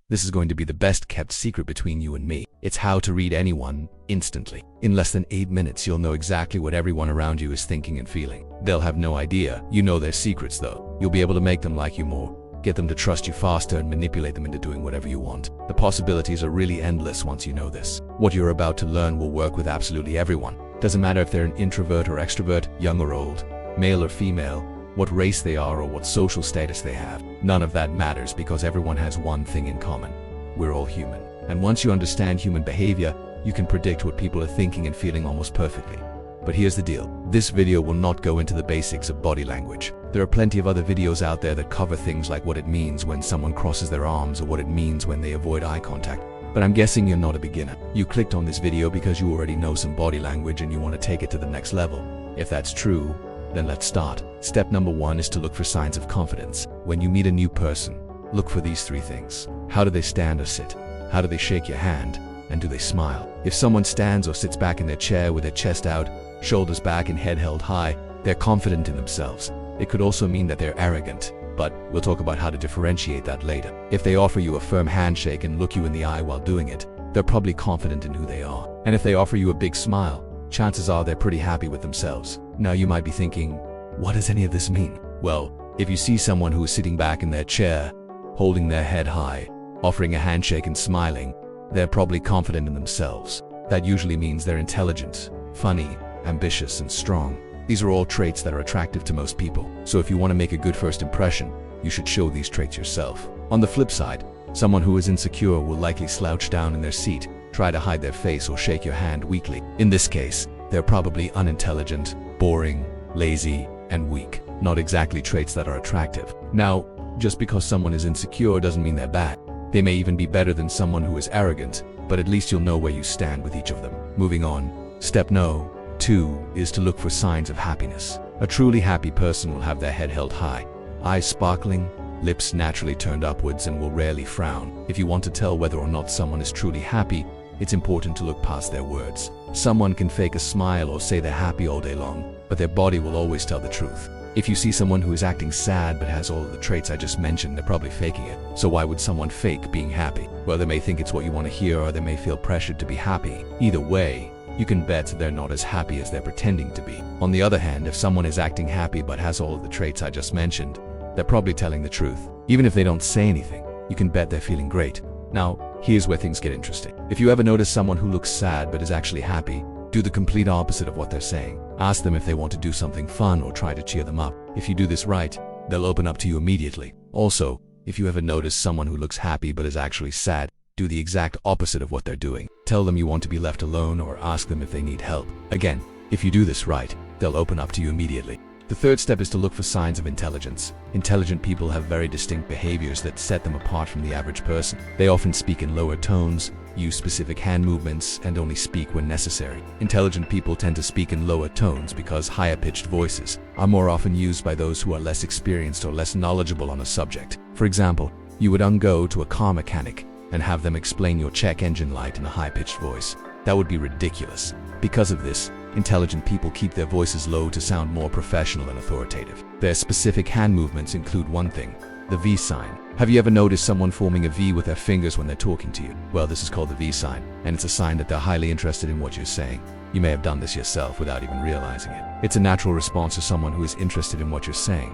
This is going to be the best kept secret between you and me. It's how to read anyone instantly. In less than 8 minutes, you'll know exactly what everyone around you is thinking and feeling. They'll have no idea. You know their secrets though. You'll be able to make them like you more, get them to trust you faster, and manipulate them into doing whatever you want. The possibilities are really endless once you know this. What you're about to learn will work with absolutely everyone. Doesn't matter if they're an introvert or extrovert, young or old, male or female, what race they are or what social status they have. None of that matters because everyone has one thing in common. We're all human. And once you understand human behavior, you can predict what people are thinking and feeling almost perfectly. But here's the deal. This video will not go into the basics of body language. There are plenty of other videos out there that cover things like what it means when someone crosses their arms or what it means when they avoid eye contact. But I'm guessing you're not a beginner. You clicked on this video because you already know some body language and you want to take it to the next level. If that's true, then let's start. Step number 1 is to look for signs of confidence. When you meet a new person, look for these 3 things. How do they stand or sit? How do they shake your hand? And do they smile? If someone stands or sits back in their chair with their chest out, shoulders back and head held high, they're confident in themselves. It could also mean that they're arrogant, but we'll talk about how to differentiate that later. If they offer you a firm handshake and look you in the eye while doing it, they're probably confident in who they are. And if they offer you a big smile, chances are they're pretty happy with themselves. Now you might be thinking, what does any of this mean? Well, if you see someone who is sitting back in their chair, holding their head high, offering a handshake and smiling, they're probably confident in themselves. That usually means they're intelligent, funny, ambitious, and strong. These are all traits that are attractive to most people. So if you want to make a good first impression, you should show these traits yourself. On the flip side, someone who is insecure will likely slouch down in their seat, try to hide their face, or shake your hand weakly. In this case, they're probably unintelligent, boring, lazy, and weak. Not exactly traits that are attractive. Now, just because someone is insecure doesn't mean they're bad. They may even be better than someone who is arrogant, but at least you'll know where you stand with each of them. Moving on. Step no. 2 is to look for signs of happiness. A truly happy person will have their head held high, eyes sparkling, lips naturally turned upwards, and will rarely frown. If you want to tell whether or not someone is truly happy, it's important to look past their words. Someone can fake a smile or say they're happy all day long, but their body will always tell the truth. If you see someone who is acting sad but has all of the traits I just mentioned, they're probably faking it. So why would someone fake being happy? Well, they may think it's what you want to hear, or they may feel pressured to be happy. Either way, you can bet they're not as happy as they're pretending to be. On the other hand, if someone is acting happy but has all of the traits I just mentioned, they're probably telling the truth. Even if they don't say anything, you can bet they're feeling great. Now, here's where things get interesting. If you ever notice someone who looks sad but is actually happy, do the complete opposite of what they're saying. Ask them if they want to do something fun or try to cheer them up. If you do this right, they'll open up to you immediately. Also, if you ever notice someone who looks happy but is actually sad, do the exact opposite of what they're doing. Tell them you want to be left alone or ask them if they need help. Again, if you do this right, they'll open up to you immediately. The third step is to look for signs of intelligence. Intelligent people have very distinct behaviors that set them apart from the average person. They often speak in lower tones, use specific hand movements, and only speak when necessary. Intelligent people tend to speak in lower tones because higher-pitched voices are more often used by those who are less experienced or less knowledgeable on a subject. For example, you would go to a car mechanic and have them explain your check engine light in a high-pitched voice. That would be ridiculous. Because of this, intelligent people keep their voices low to sound more professional and authoritative. Their specific hand movements include one thing, the V sign. Have you ever noticed someone forming a V with their fingers when they're talking to you? Well, this is called the V sign, and it's a sign that they're highly interested in what you're saying. You may have done this yourself without even realizing it. It's a natural response to someone who is interested in what you're saying.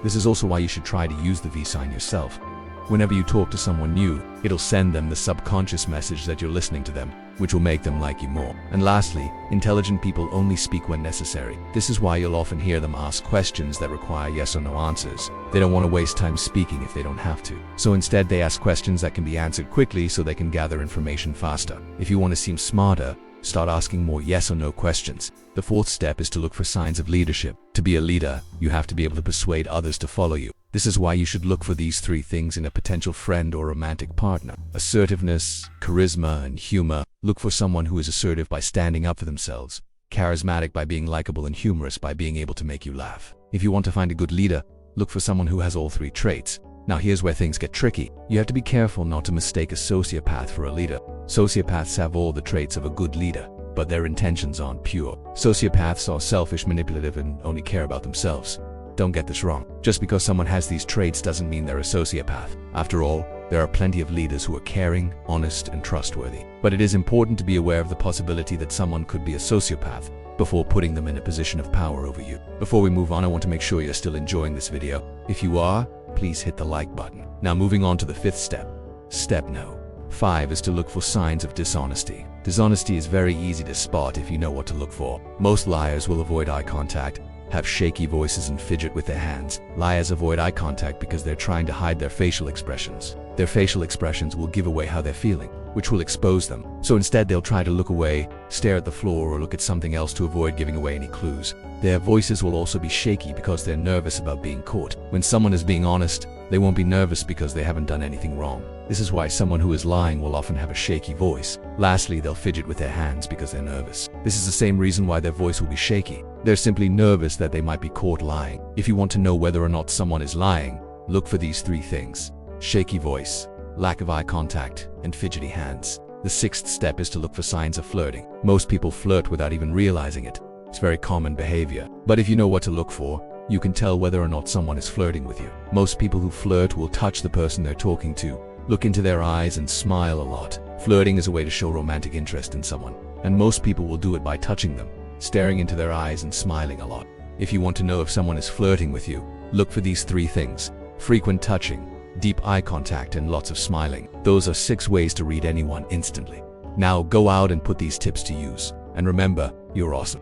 This is also why you should try to use the V sign yourself. Whenever you talk to someone new, it'll send them the subconscious message that you're listening to them, which will make them like you more. And lastly, intelligent people only speak when necessary. This is why you'll often hear them ask questions that require yes or no answers. They don't want to waste time speaking if they don't have to. So instead, they ask questions that can be answered quickly so they can gather information faster. If you want to seem smarter, start asking more yes or no questions. The fourth step is to look for signs of leadership. To be a leader, you have to be able to persuade others to follow you. This is why you should look for these 3 things in a potential friend or romantic partner: assertiveness, charisma, and humor. Look for someone who is assertive by standing up for themselves, charismatic by being likable, and humorous by being able to make you laugh. If you want to find a good leader, look for someone who has all 3 traits. Now here's where things get tricky. You have to be careful not to mistake a sociopath for a leader. Sociopaths have all the traits of a good leader, but their intentions aren't pure. Sociopaths are selfish, manipulative, and only care about themselves. Don't get this wrong. Just because someone has these traits doesn't mean they're a sociopath. After all, There are plenty of leaders who are caring, honest, and trustworthy. But it is important to be aware of the possibility that someone could be a sociopath before putting them in a position of power over you. Before we move on, I want to make sure you're still enjoying this video. If you are, please hit the like button. Now moving on to the fifth step. Step No. 5 is to look for signs of dishonesty. Dishonesty is very easy to spot if you know what to look for. Most liars will avoid eye contact, have shaky voices, and fidget with their hands. Liars avoid eye contact because they're trying to hide their facial expressions. Their facial expressions will give away how they're feeling, which will expose them. So instead they'll try to look away, stare at the floor, or look at something else to avoid giving away any clues. Their voices will also be shaky because they're nervous about being caught. When someone is being honest, they won't be nervous because they haven't done anything wrong. This is why someone who is lying will often have a shaky voice. Lastly, they'll fidget with their hands because they're nervous. This is the same reason why their voice will be shaky. They're simply nervous that they might be caught lying. If you want to know whether or not someone is lying, look for these 3 things: shaky voice, lack of eye contact, and fidgety hands. The 6th step is to look for signs of flirting. Most people flirt without even realizing it. It's very common behavior. But if you know what to look for, you can tell whether or not someone is flirting with you. Most people who flirt will touch the person they're talking to, look into their eyes, and smile a lot. Flirting is a way to show romantic interest in someone, and most people will do it by touching them, staring into their eyes, and smiling a lot. If you want to know if someone is flirting with you, look for these 3 things: frequent touching, deep eye contact, and lots of smiling. Those are 6 ways to read anyone instantly. Now go out and put these tips to use. And remember, you're awesome.